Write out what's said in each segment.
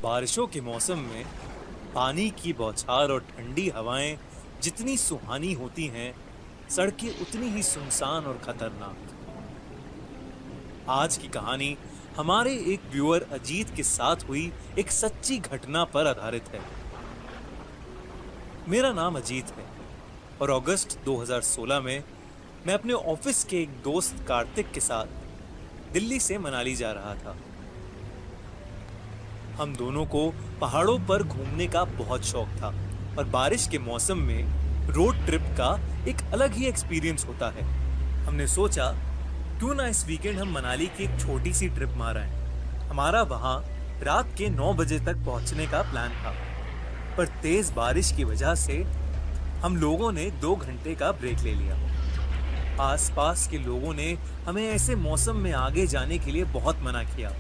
बारिशों के मौसम में पानी की बौछार और ठंडी हवाएं जितनी सुहानी होती हैं, सड़कें उतनी ही सुनसान और खतरनाक। आज की कहानी हमारे एक व्यूअर अजीत के साथ हुई एक सच्ची घटना पर आधारित है। मेरा नाम अजीत है और अगस्त 2016 में मैं अपने ऑफिस के एक दोस्त कार्तिक के साथ दिल्ली से मनाली जा रहा था। हम दोनों को पहाड़ों पर घूमने का बहुत शौक था और बारिश के मौसम में रोड ट्रिप का एक अलग ही एक्सपीरियंस होता है। हमने सोचा क्यों ना इस वीकेंड हम मनाली की एक छोटी सी ट्रिप मार आए। हमारा वहां रात के 9 बजे तक पहुंचने का प्लान था, पर तेज बारिश की वजह से हम लोगों ने 2 घंटे का ब्रेक ले लिया। आसपास के लोगों ने हमें ऐसे मौसम में आगे जाने के लिए बहुत मना किया,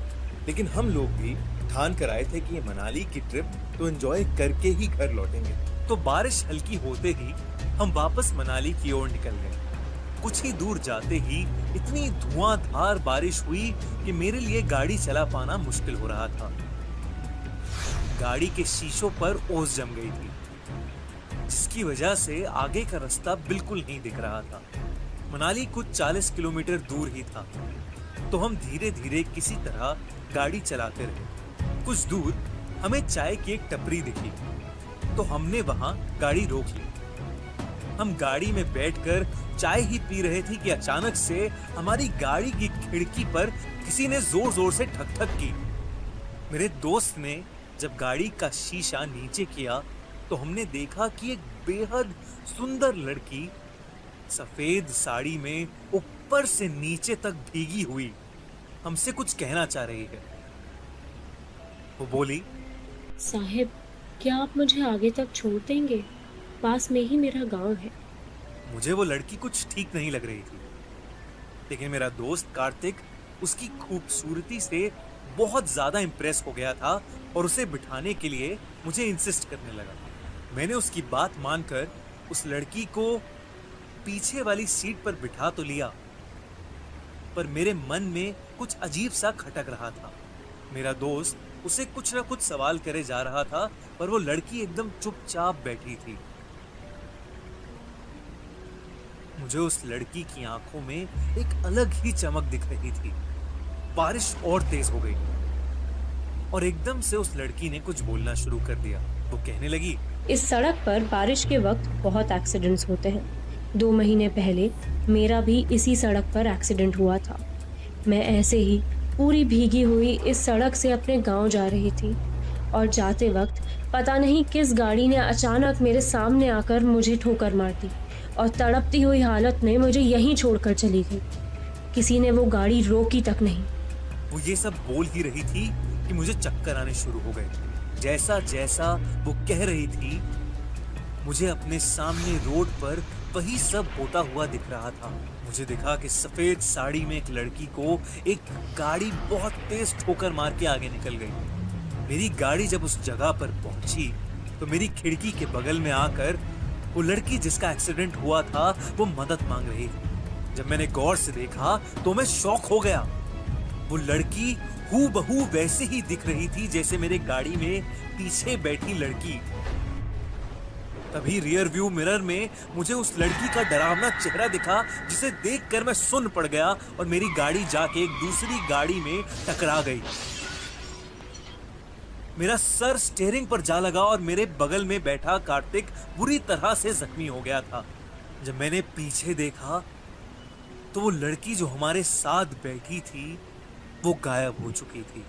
लेकिन हम लोग भी ठान कर आए थे कि ये मनाली की ट्रिप तो एंजॉय करके ही घर लौटेंगे। तो बारिश हल्की होते ही हम वापस मनाली की ओर निकल गए। कुछ ही दूर जाते ही इतनी धुआंधार बारिश हुई कि मेरे लिए गाड़ी चला पाना मुश्किल हो रहा था। गाड़ी के शीशों पर ओस जम गई थी, जिसकी वजह से आगे का रास्ता बिल्कुल नहीं दिख रहा था। मनाली कुछ 40 किलोमीटर दूर ही था, तो हम धीरे धीरे किसी तरह गाड़ी चलाते रहे। कुछ दूर हमें चाय की एक टपरी दिखी, तो हमने वहां गाड़ी रोक ली। हम गाड़ी में बैठकर चाय ही पी रहे थे कि अचानक से हमारी गाड़ी की खिड़की पर किसी ने जोर जोर से ठक ठक की। मेरे दोस्त ने जब गाड़ी का शीशा नीचे किया तो हमने देखा कि एक बेहद सुंदर लड़की सफेद साड़ी में ऊपर से नीचे तक भीगी हुई हमसे कुछ कहना चाह रही है। वो बोली, साहिब, क्या आप मुझे आगे तक छोड़ देंगे? पास में ही मेरा गांव है। मुझे वो लड़की कुछ ठीक नहीं लग रही थी, लेकिन मेरा दोस्त कार्तिक उसकी खूबसूरती से बहुत ज्यादा इंप्रेस हो गया था और उसे बिठाने के लिए मुझे इंसिस्ट करने लगा। मैंने उसकी बात मानकर उस लड़की को पीछे वाली सीट पर बिठा तो लिया, पर मेरे मन में कुछ अजीब सा खटक रहा था। मेरा दोस्त उसे कुछ ना कुछ सवाल करे जा रहा था, पर वो लड़की एकदम चुपचाप बैठी थी। मुझे उस लड़की की आंखों में एक अलग ही चमक दिख रही थी। बारिश और तेज हो गई और एकदम से उस लड़की ने कुछ बोलना शुरू कर दिया। वो कहने लगी, इस सड़क पर बारिश के वक्त बहुत एक्सीडेंट्स होते हैं। 2 महीने पहले मेरा भी इसी सड़क पर एक्सीडेंट हुआ था। मैं ऐसे ही पूरी भीगी हुई इस सड़क से अपने गांव जा रही थी और जाते वक्त पता नहीं किस गाड़ी ने अचानक मेरे सामने आकर मुझे ठोकर मार दी और तड़पती हुई हालत में मुझे यहीं छोड़कर चली गई। किसी ने वो गाड़ी रोकी तक नहीं। वो ये सब बोल ही रही थी कि मुझे चक्कर आने शुरू हो गए। जैसा जैसा वो कह रही थी, मुझे अपने सामने रोड पर वही सब होता हुआ दिख रहा था। मुझे दिखा कि सफेद साड़ी में एक लड़की को एक गाड़ी बहुत तेज ठोकर मार के आगे निकल गई। मेरी गाड़ी जब उस जगह पर पहुंची तो मेरी खिड़की के बगल में आकर वो लड़की जिसका एक्सीडेंट हुआ था वो मदद मांग रही थी। जब मैंने गौर से देखा तो मैं शॉक हो गया। वो लड़की हूबहू वैसे ही दिख रही थी जैसे मेरे गाड़ी में पीछे बैठी लड़की। तभी रियर व्यू मिरर में मुझे उस लड़की का डरावना चेहरा दिखा, जिसे देखकर मैं सुन्न पड़ गया और मेरी गाड़ी जाके एक दूसरी गाड़ी में टकरा गई। मेरा सर स्टीयरिंग पर जा लगा और मेरे बगल में बैठा कार्तिक बुरी तरह से जख्मी हो गया था। जब मैंने पीछे देखा तो वो लड़की जो हमारे साथ बैठी थी वो गायब हो चुकी थी।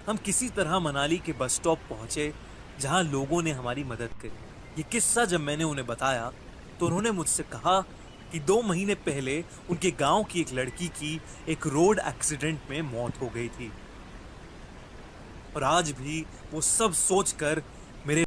हम किसी तरह मनाली के बस स्टॉप पहुंचे, जहां लोगों ने हमारी मदद करी। ये किस्सा जब मैंने उन्हें बताया तो उन्होंने मुझसे कहा कि 2 महीने पहले उनके गांव की एक लड़की की एक रोड एक्सीडेंट में मौत हो गई थी और आज भी वो सब सोचकर